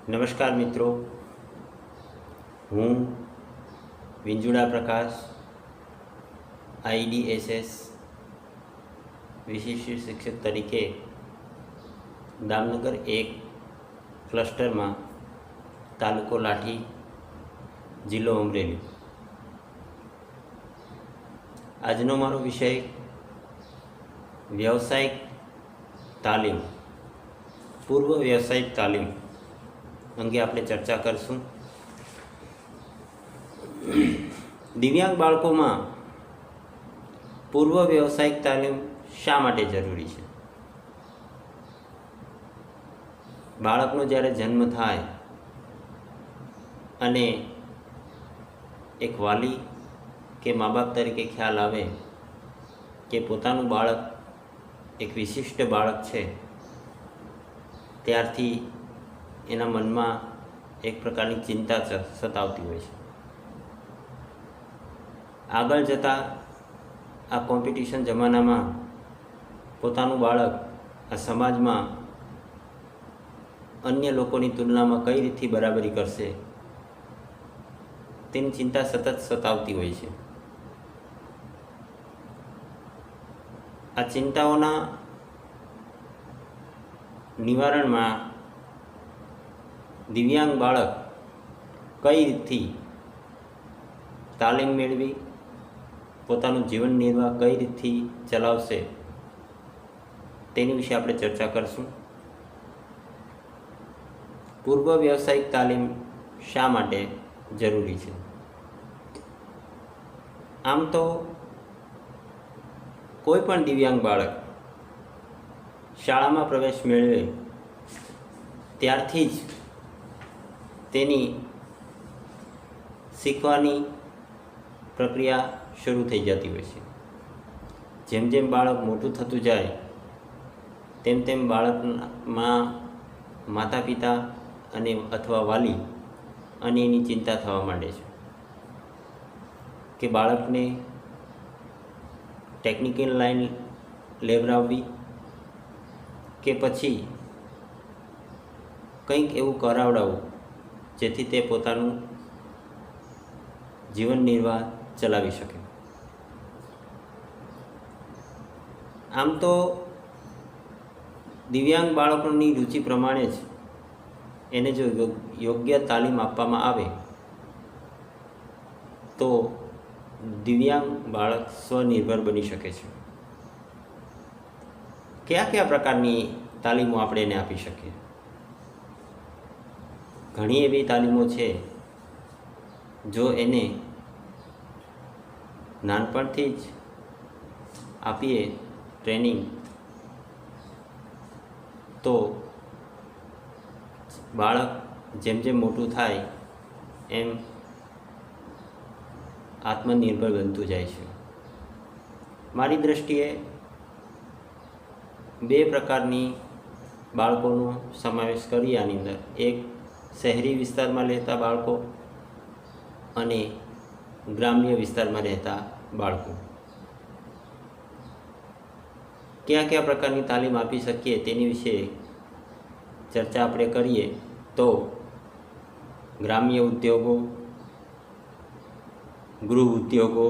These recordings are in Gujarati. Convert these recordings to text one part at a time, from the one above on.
નમસ્કાર મિત્રો, હું વિંજુડા પ્રકાશ IDSS વિશિષ્ટ શિક્ષક તરીકે દામનગર 1 ક્લસ્ટરમાં તાલુકો લાઠી જિલ્લો અમરેલી. આજનો મારો વિષય વ્યવસાયિક તાલીમ, પૂર્વ વ્યવસાયિક તાલીમ અંગે આપણે ચર્ચા કરશું. દિવ્યાંગ બાળકોમાં પૂર્વ વ્યવસાયિક તાલીમ શા માટે જરૂરી છે? બાળકનો જ્યારે જન્મ થાય અને એક વાલી કે મા બાપ તરીકે ખ્યાલ આવે કે પોતાનું બાળક એક વિશિષ્ટ બાળક છે, ત્યારથી એના મનમાં એક પ્રકારની ચિંતા સતાવતી હોય છે. આગળ જતાં આ કોમ્પિટિશન જમાનામાં પોતાનું બાળક આ સમાજમાં અન્ય લોકોની તુલનામાં કઈ રીતથી બરાબરી કરશે તેની ચિંતા સતત સતાવતી હોય છે. આ ચિંતાઓના નિવારણમાં દિવ્યાંગ બાળક કઈ રીતથી તાલીમ મેળવી પોતાનું જીવન નિર્વાહ કઈ રીતથી ચલાવશે તેની વિશે આપણે ચર્ચા કરશું. પૂર્વ વ્યવસાયિક તાલીમ શા માટે જરૂરી છે? આમ તો કોઈ પણ દિવ્યાંગ બાળક શાળામાં પ્રવેશ મેળવે ત્યારથી જ તેની શીખવાની પ્રક્રિયા શરૂ થઈ જતી હોય છે. જેમ જેમ બાળક મોટું થતું જાય તેમ તેમ બાળકમાં માતા પિતા અને અથવા વાલી અને એની ચિંતા થવા માંડે છે કે બાળકને ટેકનિકલ લાઈન લેવડાવવી કે પછી કંઈક એવું કરાવડાવવું જેથી તે પોતાનું જીવન નિર્વાહ ચલાવી શકે. આમ તો દિવ્યાંગ બાળકોની રુચિ પ્રમાણે જ એને જો યોગ્ય તાલીમ આપવામાં આવે તો દિવ્યાંગ બાળક સ્વનિર્ભર બની શકે છે. કયા કયા પ્રકારની તાલીમો આપણે એને આપી શકીએ? ઘણી એવી તાલીમો છે જો એને નાનપણથી જ આપીએ ટ્રેનિંગ તો બાળક જેમ જેમ મોટું થાય એમ આત્મનિર્ભર બનતું જાય છે. મારી દૃષ્ટિએ બે પ્રકારની બાળકોનો સમાવેશ કરી આની અંદર, એક શહેરી વિસ્તારમાં રહેતા બાળકો અને ગ્રામ્ય વિસ્તારમાં રહેતા બાળકો. કયા કયા પ્રકારની તાલીમ આપી શકીએ તેની વિશે ચર્ચા આપણે કરીએ તો ગ્રામ્ય ઉદ્યોગો, ગૃહ ઉદ્યોગો,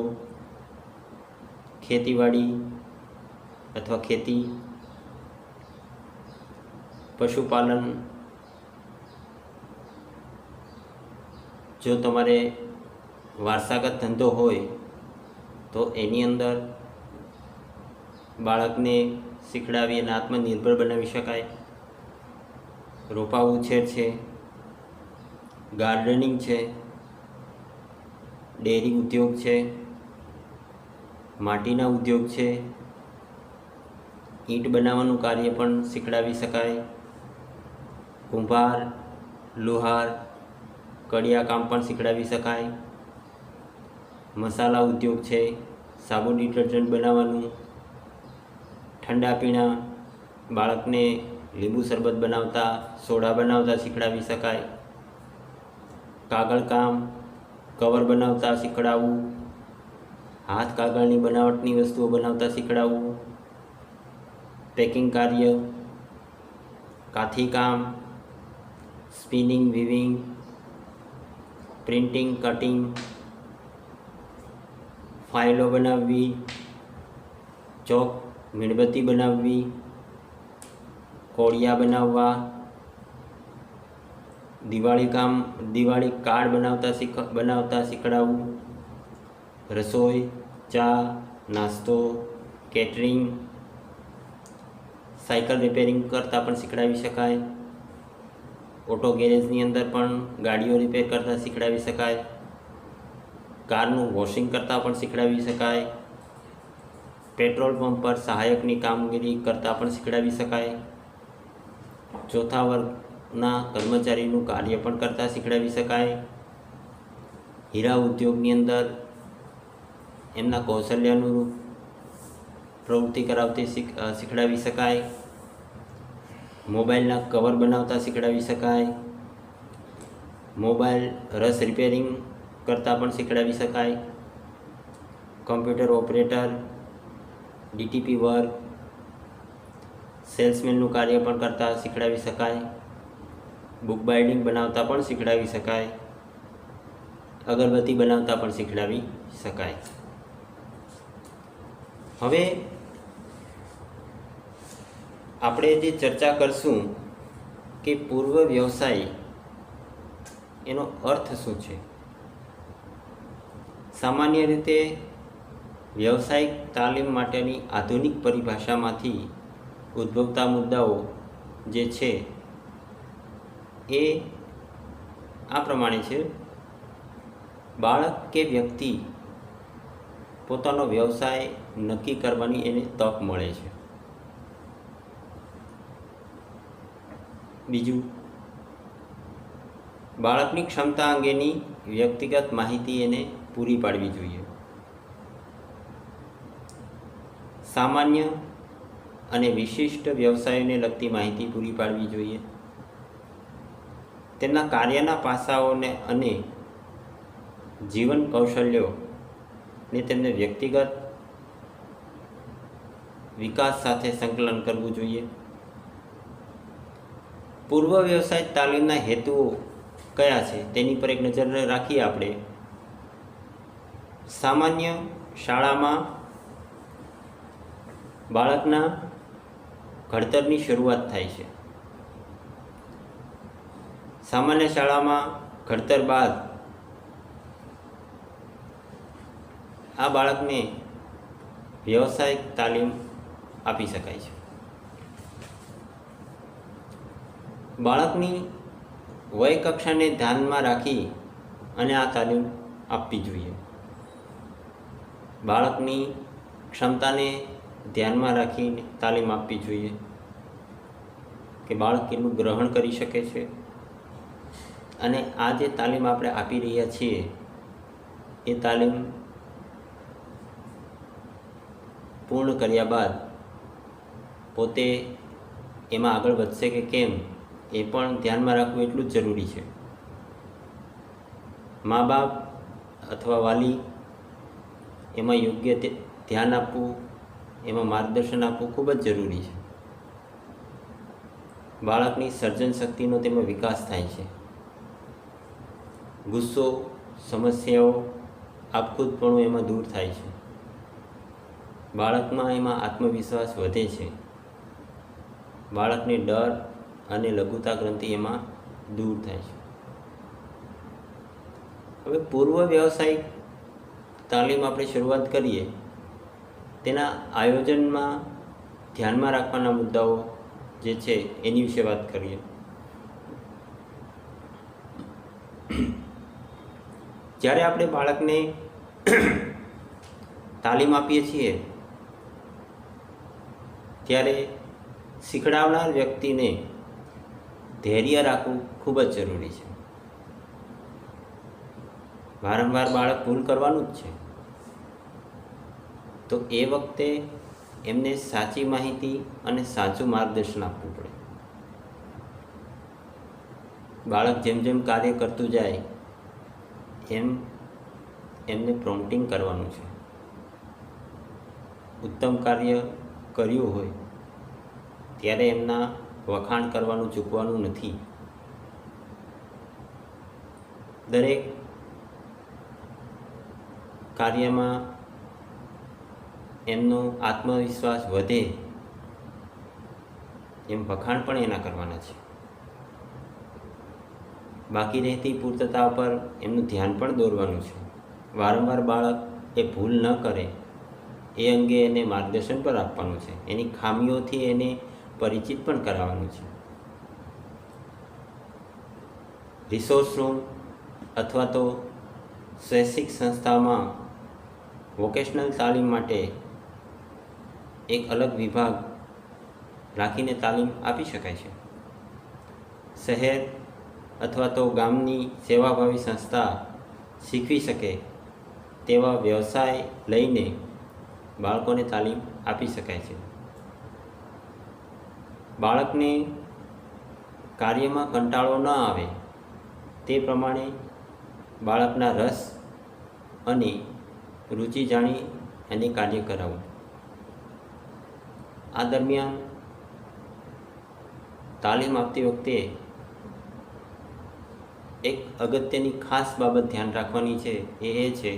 ખેતીવાડી અથવા ખેતી, પશુપાલન. જો તમારે વારસાગત ધંધો હોય તો એની અંદર બાળકને શીખડાવી અને આત્મનિર્ભર બનાવી શકાય. રોપા ઉછેર છે, ગાર્ડનિંગ છે, ડેરી ઉદ્યોગ છે, માટીના ઉદ્યોગ છે, ઈંટ બનાવવાનું કાર્ય પણ શીખડાવી શકાય. કુંભાર, લુહાર, કડિયા કામ પણ શીખડાવી શકાય. મસાલા ઉદ્યોગ છે, સાબુ ડિટર્જન્ટ બનાવવાનું, ઠંડા પીણા, બાળકને લીંબુ શરબત બનાવતા, સોડા બનાવતા શીખડાવી શકાય. કાગળ કામ, કવર બનાવતા શીખડાવવું, હાથ કાગળની બનાવટની વસ્તુઓ બનાવતા શીખડાવવું, પેકિંગ કાર્ય, કાથી કામ, સ્પિનિંગ, વીવિંગ, પ્રિન્ટિંગ, કટિંગ, ફાઇલો બનાવવી, ચોક મીણબત્તી બનાવવી, કોળિયા બનાવવા, દિવાળી કાર્ડ બનાવતા શીખડાવવું, રસોઈ, ચા, નાસ્તો, કેટરિંગ, સાયકલ રિપેરિંગ કરતાં પણ શીખડાવી શકાય, ઓટો ગેરેજની અંદર પણ ગાડીઓ રિપેર કરતાં શીખડાવી શકાય, કારનું વોશિંગ કરતાં પણ શીખડાવી શકાય, પેટ્રોલ પંપ પર સહાયકની કામગીરી કરતાં પણ શીખડાવી શકાય, ચોથા વર્ગના કર્મચારીનું કાર્ય પણ કરતાં શીખડાવી શકાય, હીરા ઉદ્યોગની અંદર એમના કૌશલ્યાનુરૂપ પ્રવૃત્તિ કરાવતી શીખડાવી શકાય, મોબાઈલના કવર બનાવતા શીખડાવી શકાય, મોબાઈલ રસ રિપેરિંગ કરતાં પણ શીખડાવી શકાય, કમ્પ્યુટર ઓપરેટર, ડીટીપી વર્ક, સેલ્સમેનનું કાર્ય પણ કરતાં શીખડાવી શકાય, બુક બાઇન્ડિંગ બનાવતા પણ શીખડાવી શકાય, અગરબત્તી બનાવતા પણ શીખડાવી શકાય. હવે આપણે જે ચર્ચા કરશું કે પૂર્વ વ્યવસાય એનો અર્થ શું છે. સામાન્ય રીતે વ્યવસાયિક તાલીમ માટેની આધુનિક પરિભાષામાંથી ઉદ્ભવતા મુદ્દાઓ જે છે એ આ પ્રમાણે છે. બાળક કે વ્યક્તિ પોતાનો વ્યવસાય નક્કી કરવાની એને તક મળે છે. બીજું, બાળકની ક્ષમતા અંગેની વ્યક્તિગત માહિતી એને પૂરી પાડવી જોઈએ. સામાન્ય અને વિશિષ્ટ વ્યવસાયોને લગતી માહિતી પૂરી પાડવી જોઈએ. તેમના કાર્યના પાસાઓને અને જીવન કૌશલ્યોને તેમને વ્યક્તિગત વિકાસ સાથે સંકલન કરવું જોઈએ. પૂર્વ વ્યવસાય તાલીમના હેતુઓ કયા છે તેની પર એક નજર રાખીએ આપણે. સામાન્ય શાળામાં બાળકના ઘડતરની શરૂઆત થાય છે. સામાન્ય શાળામાં ઘડતર બાદ આ બાળકને વ્યવસાયિક તાલીમ આપી શકાય છે. બાળકની વય કક્ષાને ધ્યાનમાં રાખી અને આ તાલીમ આપવી જોઈએ. બાળકની ક્ષમતાને ધ્યાનમાં રાખીને તાલીમ આપવી જોઈએ કે બાળક કેટલું ગ્રહણ કરી શકે છે. અને આ જે તાલીમ આપણે આપી રહ્યા છીએ એ તાલીમ પૂર્ણ કર્યા બાદ પોતે એમાં આગળ વધશે કે કેમ એ પણ ધ્યાનમાં રાખવું એટલું જ જરૂરી છે. મા બાપ અથવા વાલી એમાં યોગ્ય ધ્યાન આપવું, એમાં માર્ગદર્શન આપવું ખૂબ જ જરૂરી છે. બાળકની સર્જન શક્તિનો તેમાં વિકાસ થાય છે. ગુસ્સો, સમસ્યાઓ, આપખુદપણું એમાં દૂર થાય છે. બાળકમાં એમાં આત્મવિશ્વાસ વધે છે. બાળકને ડર અને લઘુતા ગ્રંથિ એમાં દૂર થાય છે. હવે પૂર્વ વ્યવસાયિક તાલીમ આપણે શરૂઆત કરીએ તેના આયોજનમાં ધ્યાનમાં રાખવાના મુદ્દાઓ જે છે એની વિશે વાત કરીએ. જ્યારે આપણે બાળકને તાલીમ આપીએ છીએ ત્યારે શીખડાવનાર વ્યક્તિને ધૈર્ય રાખવું ખૂબ જ જરૂરી છે. વારંવાર બાળક ભૂલ કરવાનું જ છે, તો એ વખતે એમને સાચી માહિતી અને સાચું માર્ગદર્શન આપવું પડે. બાળક જેમ જેમ કાર્ય કરતું જાય એમ એમને પ્રોમ્પ્ટિંગ કરવાનું છે. ઉત્તમ કાર્ય કર્યું હોય ત્યારે એમના વખાણ કરવાનું ચૂકવાનું નથી. દરેક કાર્યમાં એમનો આત્મવિશ્વાસ વધે એમ વખાણ પણ એના કરવાના છે. બાકી રહેતી પૂર્તતા પર એમનું ધ્યાન પણ દોરવાનું છે. વારંવાર બાળક એ ભૂલ ન કરે એ અંગે એને માર્ગદર્શન પણ આપવાનું છે. એની ખામીઓથી એને પરિચિત પણ કરાવવાનું છે. રિસોર્સ રૂમ અથવા તો શૈક્ષિક સંસ્થામાં વોકેશનલ તાલીમ માટે એક અલગ વિભાગ રાખીને તાલીમ આપી શકાય છે. શહેર અથવા તો ગામની સેવાભાવી સંસ્થા શીખવી શકે તેવા વ્યવસાય લઈને બાળકોને તાલીમ આપી શકાય છે. બાળકને કાર્યમાં કંટાળો ન આવે તે પ્રમાણે બાળકના રસ અને રુચિ જાણી અને કાર્ય કરાવવું. આ દરમિયાન તાલીમ આપતી વખતે એક અગત્યની ખાસ બાબત ધ્યાન રાખવાની છે. એ છે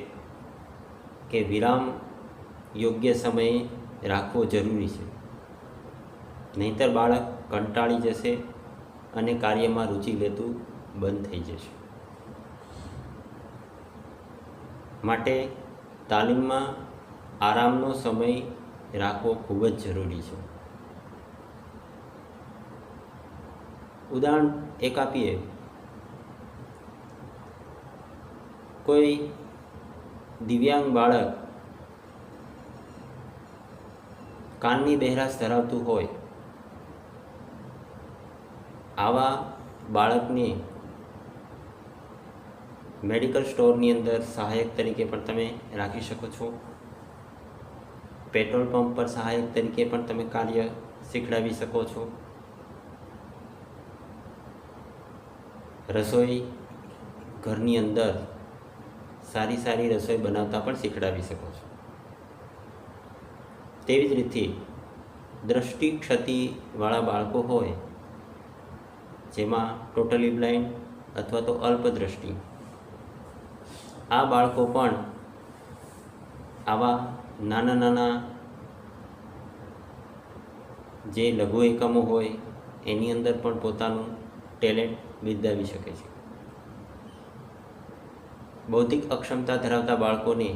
કે વિરામ યોગ્ય સમયે રાખવો જરૂરી છે. નહીંતર બાળક કંટાળી જશે અને કાર્યમાં રુચિ લેતું બંધ થઈ જશે. માટે તાલીમમાં આરામનો સમય રાખવો ખૂબ જ જરૂરી છે. ઉદાહરણ એક આપીએ. કોઈ દિવ્યાંગ બાળક કાનની બહેરાશ ધરાવતું હોય, આવા બાળકને મેડિકલ સ્ટોરની અંદર સહાયક તરીકે પણ તમે રાખી શકો છો. પેટ્રોલ પંપ પર સહાયક તરીકે પણ તમે કાર્ય શીખડાવી શકો છો. રસોઈ ઘરની અંદર સારી રસોઈ બનાવતા પણ શીખડાવી શકો છો. તેવી જ રીતે દ્રષ્ટિ ક્ષતિવાળા બાળકો હોય, જેમાં ટોટલી બ્લાઇન્ડ અથવા તો અલ્પદ્રષ્ટિ, આ બાળકો પણ આવા નાના જે લઘુ એકમો હોય એની અંદર પણ પોતાનું ટેલેન્ટ બિરદાવી શકે છે. બૌદ્ધિક અક્ષમતા ધરાવતા બાળકોને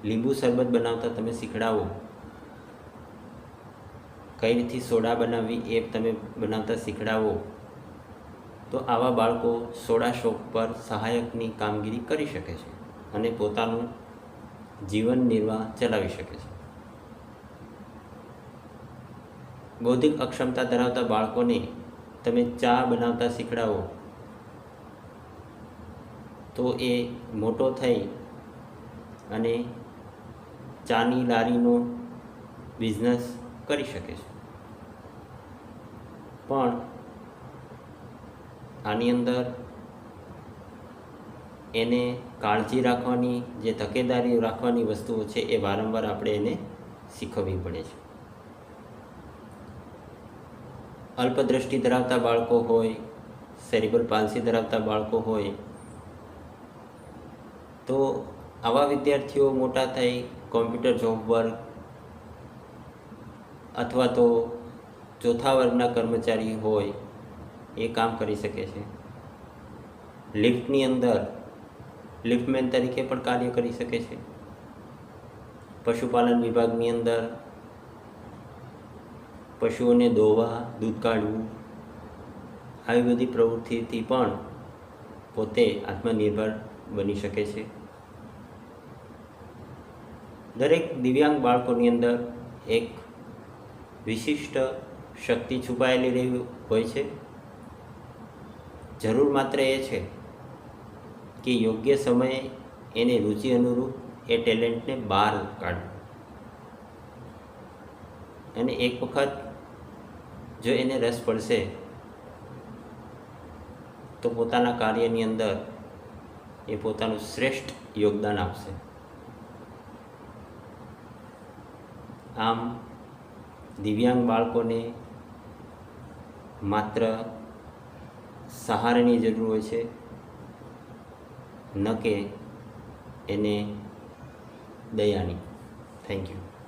લીંબુ શરબત બનાવતા તમે શીખડાવો, કઈ રીતે સોડા બનાવવી એ તમે બનાવતા શીખડાવો, તો આવા બાળકો સોડા શોપ પર સહાયકની કામગીરી કરી શકે છે અને પોતાનું જીવન નિર્વાહ ચલાવી શકે છે. બૌદ્ધિક અક્ષમતા ધરાવતા બાળકોને તમે ચા બનાવતા શીખડાવો તો એ મોટો થઈ અને ચાની લારીનો બિઝનેસ કરી શકે છે. પણ આની અંદર એને કાળજી રાખવાની, જે તકેદારી રાખવાની વસ્તુઓ છે એ વારંવાર આપણે એને શીખવવી પડે છે. અલ્પદ્રષ્ટિ ધરાવતા બાળકો હોય, સેરિબ્રલ પાલ્સી ધરાવતા બાળકો હોય, તો આવા વિદ્યાર્થીઓ મોટા થઈ કોમ્પ્યુટર જોબ વર્ક અથવા તો ચોથા વર્ગના કર્મચારી હોય એ કામ કરી શકે છે. લિફ્ટની અંદર લિફ્ટમેન તરીકે પણ કાર્ય કરી શકે છે. પશુપાલન વિભાગની અંદર પશુઓને દોવા, દૂધ કાઢવું, આવી બધી પ્રવૃત્તિથી પણ પોતે આત્મનિર્ભર બની શકે છે. દરેક દિવ્યાંગ બાળકોની અંદર એક વિશિષ્ટ શક્તિ છુપાયેલી રહી હોય છે. જરૂર માત્ર એ છે કે યોગ્ય સમયે એને રુચિ અનુરૂપ એ ટેલેન્ટને બહાર કાઢવું. અને એક વખત જો એને રસ પડશે તો પોતાના કાર્યની અંદર એ પોતાનું શ્રેષ્ઠ યોગદાન આપશે. આમ દિવ્યાંગ બાળકોને માત્ર સહારાની જરૂર હોય છે, ન કે એને દયાની. Thank you.